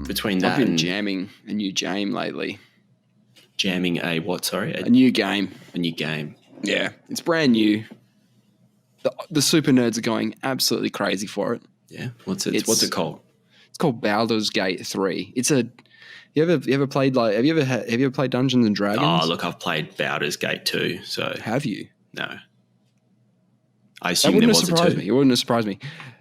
between that I've been and jamming a new game lately. jamming a what? Sorry, A new game. a new game. Yeah, it's brand new. The super nerds are going absolutely crazy for it. Yeah, what's it called? It's called Baldur's Gate 3. It's a you ever played have you ever played Dungeons and Dragons? Oh, look, I've played Baldur's Gate 2, so Have you? no. I That assume wouldn't there have was a surprised 2. me. It wouldn't have surprised me.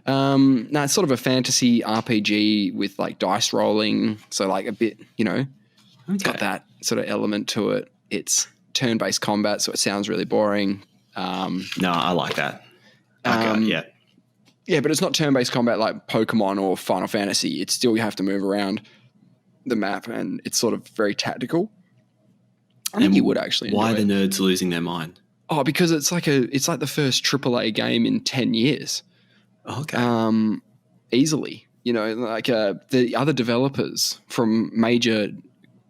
No, it's sort of a fantasy RPG with like dice rolling, so like a bit, it's got that sort of element to it. It's turn-based combat, so it sounds really boring. No, I like that. Yeah. Yeah, but it's not turn-based combat like Pokemon or Final Fantasy. It's still you have to move around the map, and it's sort of very tactical. I think you would actually enjoy Why are the it. nerds losing their mind? Oh, because it's like the first AAA game in 10 years. Okay. Easily. The other developers from major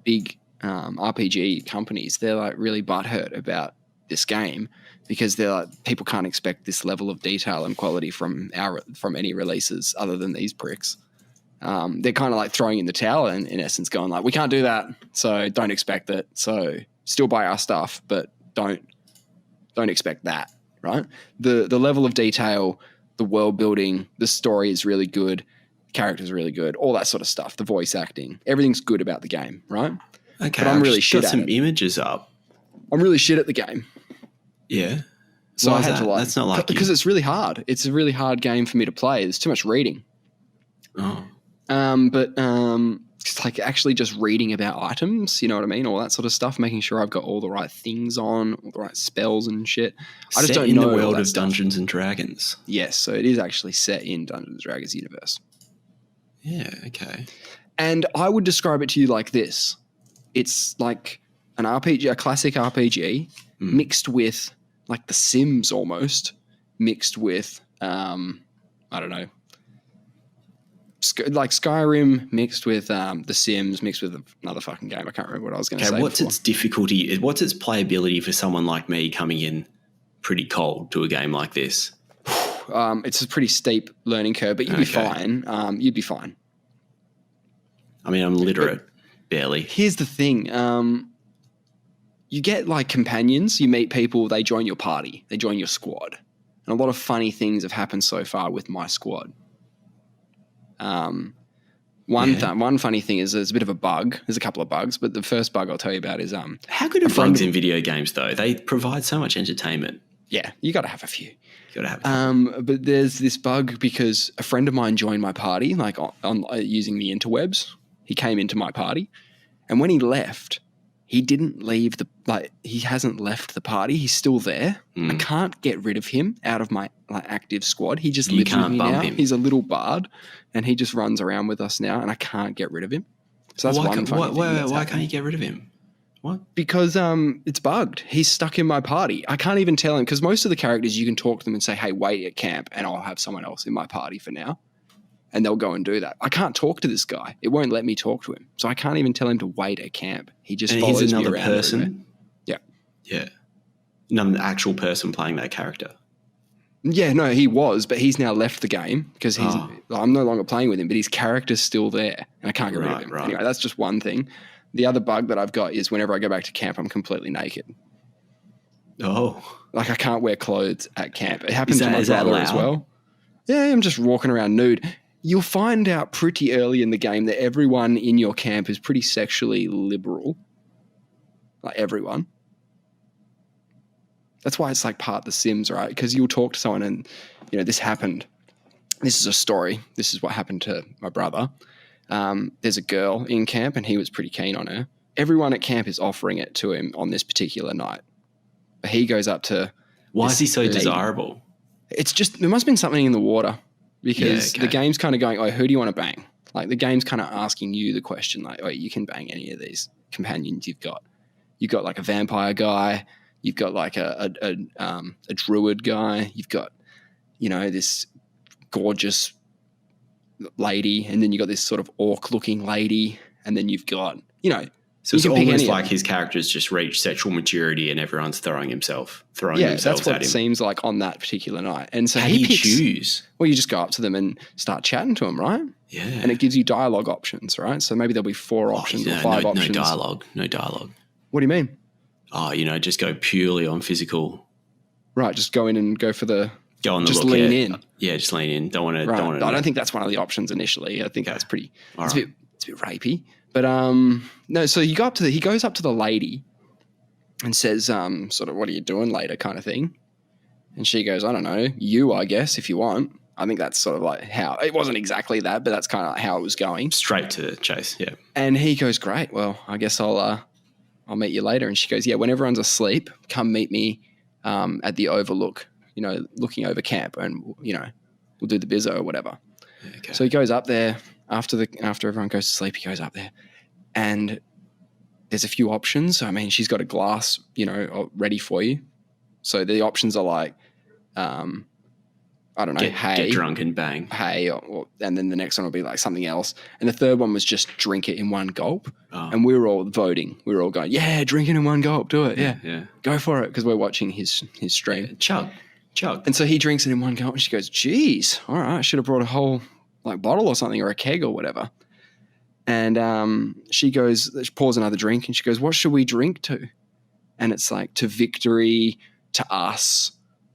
big RPG companies, they're like really butthurt about this game because they're like, people can't expect this level of detail and quality from any releases other than these pricks. They're kind of like throwing in the towel and in essence going like, we can't do that, so don't expect it. So still buy our stuff, but don't expect that, right? The level of detail, the world building, the story is really good, the characters are really good, all that sort of stuff, the voice acting, everything's good about the game, right? Okay, but I'm really shit got at some it. images up. I'm really shit at the game. Yeah. So I had to That's not like because it's really hard. It's a really hard game for me to play. There's too much reading. Oh. But it's like actually just reading about items, you know what I mean? All that sort of stuff, making sure I've got all the right things on, all the right spells and shit. I just don't know. In the world of Dungeons and Dragons. Yes, so it is actually set in Dungeons and Dragons universe. Yeah, okay. And I would describe it to you like this. It's like an RPG, a classic RPG, mixed with like The Sims almost, mixed with, I don't know, like Skyrim mixed with The Sims, mixed with another fucking game. I can't remember what I was going to say. Okay, what's its difficulty? What's its playability for someone like me coming in pretty cold to a game like this? It's a pretty steep learning curve, but you'd be fine. You'd be fine. I mean, I'm literate, barely. Here's the thing. You get like companions, you meet people, they join your party, they join your squad. And a lot of funny things have happened so far with my squad. One funny thing is there's a bit of a bug. There's a couple of bugs, but the first bug I'll tell you about is how good are bugs in video games though? They provide so much entertainment. Yeah, you got to have a few. You got to have a couple. But there's this bug because a friend of mine joined my party, like on using the interwebs. He came into my party, and when he left, he didn't leave he hasn't left the party. He's still there. I can't get rid of him out of my active squad. He just lives with me now. He's a little bard, and he just runs around with us now, and I can't get rid of him. So that's one funny thing. Why can't you get rid of him? What? Because it's bugged. He's stuck in my party. I can't even tell him because most of the characters you can talk to them and say, hey, wait at camp, and I'll have someone else in my party for now. And they'll go and do that. I can't talk to this guy. It won't let me talk to him. So I can't even tell him to wait at camp. He just follows me around. He's another person? Yeah. Yeah. Another actual person playing that character. Yeah, no, he was, but he's now left the game because I'm no longer playing with him, but his character's still there and I can't get rid of him. Right. Anyway, that's just one thing. The other bug that I've got is whenever I go back to camp, I'm completely naked. Oh. Like I can't wear clothes at camp. It happens to my brother as well. Yeah, I'm just walking around nude. You'll find out pretty early in the game that everyone in your camp is pretty sexually liberal. Like everyone. That's why it's like part The Sims, right? Because you'll talk to someone and, this happened. This is a story. This is what happened to my brother. There's a girl in camp and he was pretty keen on her. Everyone at camp is offering it to him on this particular night. But he goes up to... Why is he so desirable? It's just, there must have been something in the water. Because the game's kind of going, who do you want to bang? Like the game's kind of asking you the question, like, you can bang any of these companions you've got. You've got like a vampire guy. You've got like a druid guy. You've got, this gorgeous lady. And then you've got this sort of orc-looking lady. And then you've got, So it's You can pick almost any of like them. his character's just reached sexual maturity and everyone's throwing Yeah, themselves that's what at it him. seems like on that particular night. And so How do he you picks. choose? Well, you just go up to them and start chatting to them, right? Yeah. And it gives you dialogue options, right? So maybe there'll be 4 options or 5 options. No dialogue. What do you mean? Oh, just go purely on physical. Right, just go in and go for the. Go on the just look. lean in. Yeah, just lean in. Don't want to. Right. Don't I don't think that's one of the options initially. I think that's pretty. It's right. a bit rapey. But no. So he goes up to the lady, and says, sort of, what are you doing later, kind of thing. And she goes, I don't know, you, I guess, if you want. I think that's sort of like how it wasn't exactly that, but that's kind of like how it was going. Straight to the chase. Yeah. And he goes, great. Well, I guess I'll meet you later. And she goes, yeah, when everyone's asleep, come meet me at the overlook. Looking over camp, and we'll do the bizzo or whatever. Okay. So he goes up there after everyone goes to sleep. He goes up there, and there's a few options. I mean, she's got a glass, ready for you. So the options are like, I don't know, get drunk and bang. Hey, and then the next one will be like something else. And the third one was just drink it in one gulp. Oh. And we were all voting. We were all going, yeah, drink it in one gulp, do it, Yeah. go for it, because we're watching his stream. Chug. And so he drinks it in one gulp, and she goes, geez, all right, I should have brought a whole bottle or something, or a keg or whatever. And she pours another drink, and she goes, what should we drink to? And it's like, to victory, to us,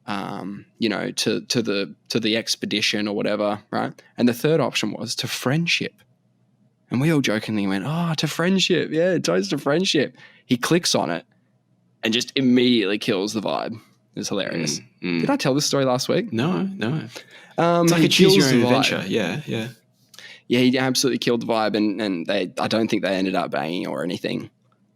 to the expedition or whatever, right? And the third option was to friendship. And we all jokingly went, to friendship. Yeah, toast to friendship. He clicks on it and just immediately kills the vibe. It was hilarious. Did I tell this story last week? No. It's like a choose your own adventure. Yeah. Yeah, he absolutely killed the vibe, and I don't think they ended up banging or anything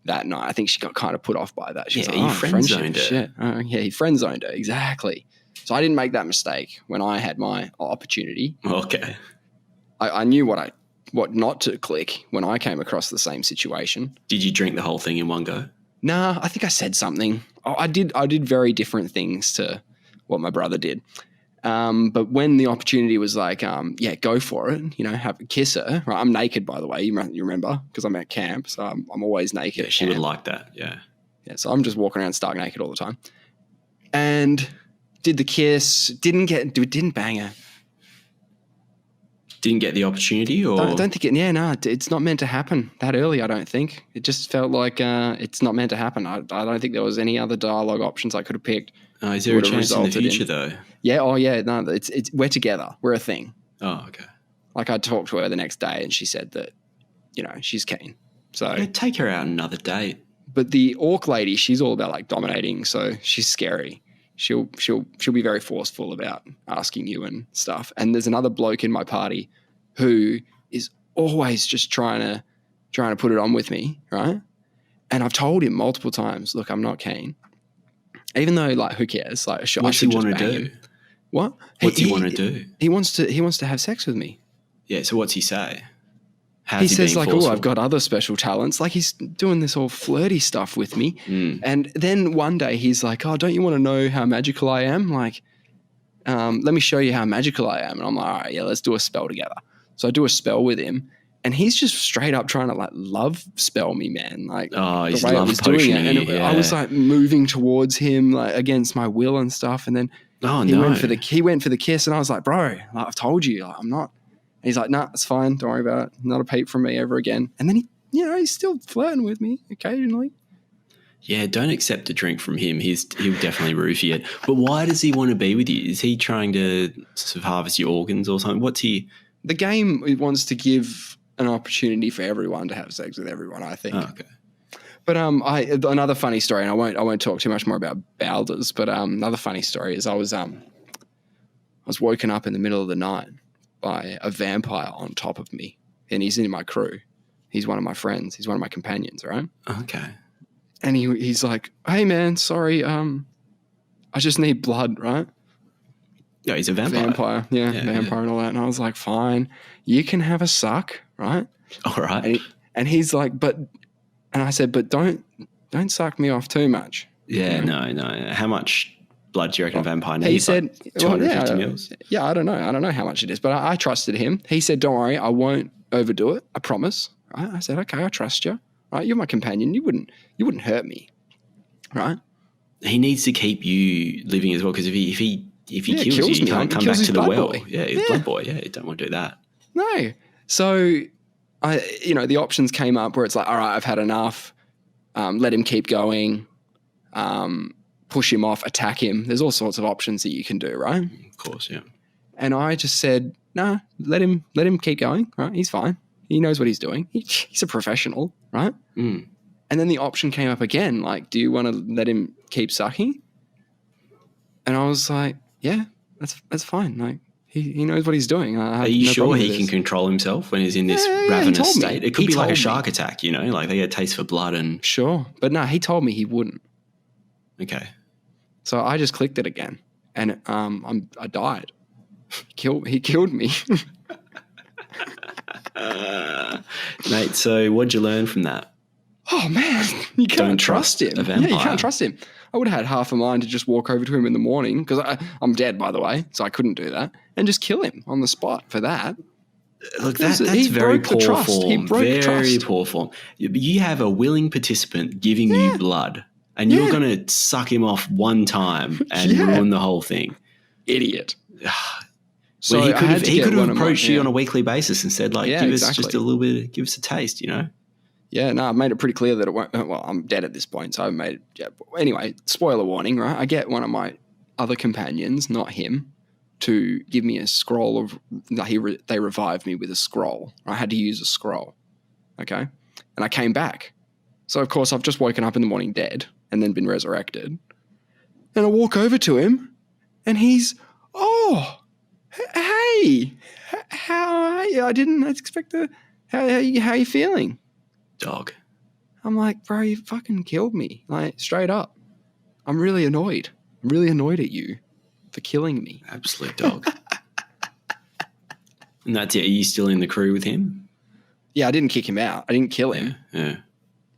that night. I think she got kind of put off by that. She's he friend-zoned her. Shit. He friend-zoned her, exactly. So I didn't make that mistake when I had my opportunity. Okay. I knew what not to click when I came across the same situation. Did you drink the whole thing in one go? Nah, I think I said something. I did very different things to what my brother did. But when the opportunity was like, go for it, have a kiss her. Right? I'm naked, by the way. You remember, because I'm at camp, so I'm always naked. Yeah, she would like that. Yeah. Yeah. So I'm just walking around stark naked all the time, and did the kiss. Didn't bang her. Didn't get the opportunity, or I don't think it. Yeah, no, it's not meant to happen that early. I don't think it just felt like it's not meant to happen. I don't think there was any other dialogue options I could have picked. Is there a chance in the future though? Yeah. Oh, yeah. No, it's we're together. We're a thing. Oh, okay. Like I talked to her the next day, and she said that, she's keen. So take her out another date. But the orc lady, she's all about like dominating, so she's scary. She'll be very forceful about asking you and stuff. And there's another bloke in my party who is always just trying to put it on with me, right? And I've told him multiple times, look, I'm not keen. Even though, like, who cares? Like, what's he want to do? Him. What? What's he want to do? He wants to have sex with me. Yeah. So what's he say? He says like, oh, I've got other special talents. Like he's doing this all flirty stuff with me. And then one day he's like, oh, don't you want to know how magical I am? Like, let me show you how magical I am. And I'm like, all right, yeah, let's do a spell together. So I do a spell with him, and he's just straight up trying to like love spell me, man. Like he's the way I was doing it. And yeah. I was like moving towards him like against my will and stuff. And then he went for the kiss, and I was like, bro, like, I've told you, like, I'm not. And he's like, nah, it's fine. Don't worry about it. Not a peep from me ever again. And then he's still flirting with me occasionally. Yeah, don't accept a drink from him. He'll definitely roofie it. But why does he want to be with you? Is he trying to sort of harvest your organs or something? What's he? The game wants to give an opportunity for everyone to have sex with everyone, I think. Oh, okay. But another funny story, and I won't talk too much more about Baldur's, but another funny story is I was woken up in the middle of the night by a vampire on top of me, and he's in my crew. He's one of my friends. He's one of my companions, right? Okay. And he's like, hey man, sorry, I just need blood, right? Yeah, he's a vampire. Yeah, vampire and all that. And I was like, fine, you can have a suck, right? All right. And he's like, and I said, but don't suck me off too much. Yeah, no. How much blood do you reckon a vampire needs? He said, like 250 mils? Yeah, I don't know how much it is, but I trusted him. He said, don't worry, I won't overdo it. I promise. Right? I said, okay, I trust you. right? You're my companion. You wouldn't hurt me, right? He needs to keep you living as well, because if he kills you, you me. can't come Kills back his to the blood well. boy. Yeah, his blood boy. Yeah, you don't want to do that. No. So, the options came up where it's like, all right, I've had enough. Let him keep going. Push him off. Attack him. There's all sorts of options that you can do, right? Of course, yeah. And I just said, nah, let him keep going, right? He's fine. He knows what he's doing. He's a professional, right? Mm. And then the option came up again, like, do you want to let him keep sucking? And I was like, yeah, that's fine. Like, he knows what he's doing. Are you sure he can control himself when he's in this ravenous state? It could be like a shark attack, like they get a taste for blood and... Sure. But no, he told me he wouldn't. Okay. So I just clicked it again, and I died. He killed me. Mate, so what'd you learn from that? Oh, man, you can't trust him. A vampire. Yeah, you can't trust him. I would have had half a mind to just walk over to him in the morning, because I'm dead, by the way, so I couldn't do that, and just kill him on the spot for that. Look, that's very poor form. He broke very trust. Poor form. You have a willing participant giving you blood, and you're going to suck him off one time and ruin the whole thing. Idiot. So he could have approached you on a weekly basis and said, like, give us just a little bit, give us a taste, Yeah, no, I've made it pretty clear that it won't. Well, I'm dead at this point, so I've made it. Yeah. Anyway, spoiler warning, right? I get one of my other companions, not him, to give me a scroll of. They revived me with a scroll. I had to use a scroll, okay, and I came back. So of course I've just woken up in the morning dead and then been resurrected, and I walk over to him, and he's hey, how are you? I didn't expect the. How are you feeling? Dog. I'm like, bro, you fucking killed me. Like, straight up. I'm really annoyed. I'm really annoyed at you for killing me. Absolute dog. And that's it. Are you still in the crew with him? Yeah, I didn't kick him out. I didn't kill him. Yeah.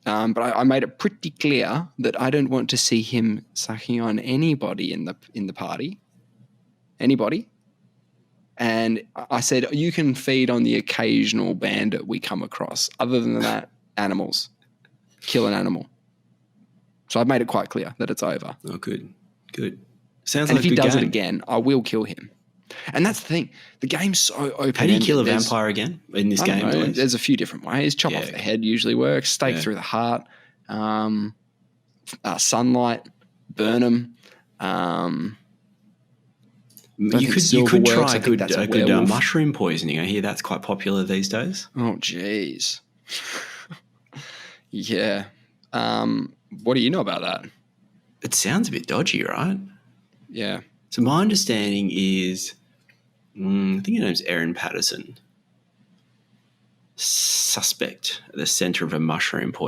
But I made it pretty clear that I don't want to see him sucking on anybody in the party. Anybody. And I said, you can feed on the occasional bandit we come across. Other than that, animals. Kill an animal. So I've made it quite clear that it's over. Oh, good. Sounds and like if he does game. it again, I will kill him. And that's the thing. The game's so open. How do you kill a vampire again in this game? There's a few different ways. Chop off the head usually works. Stake through the heart. Sunlight. Burn them. You could try a good mushroom poisoning. I hear that's quite popular these days. Oh, jeez. Yeah. What do you know about that? It sounds a bit dodgy, right? Yeah. So my understanding is, I think her name's Erin Patterson, suspect at the centre of a mushroom poisoning.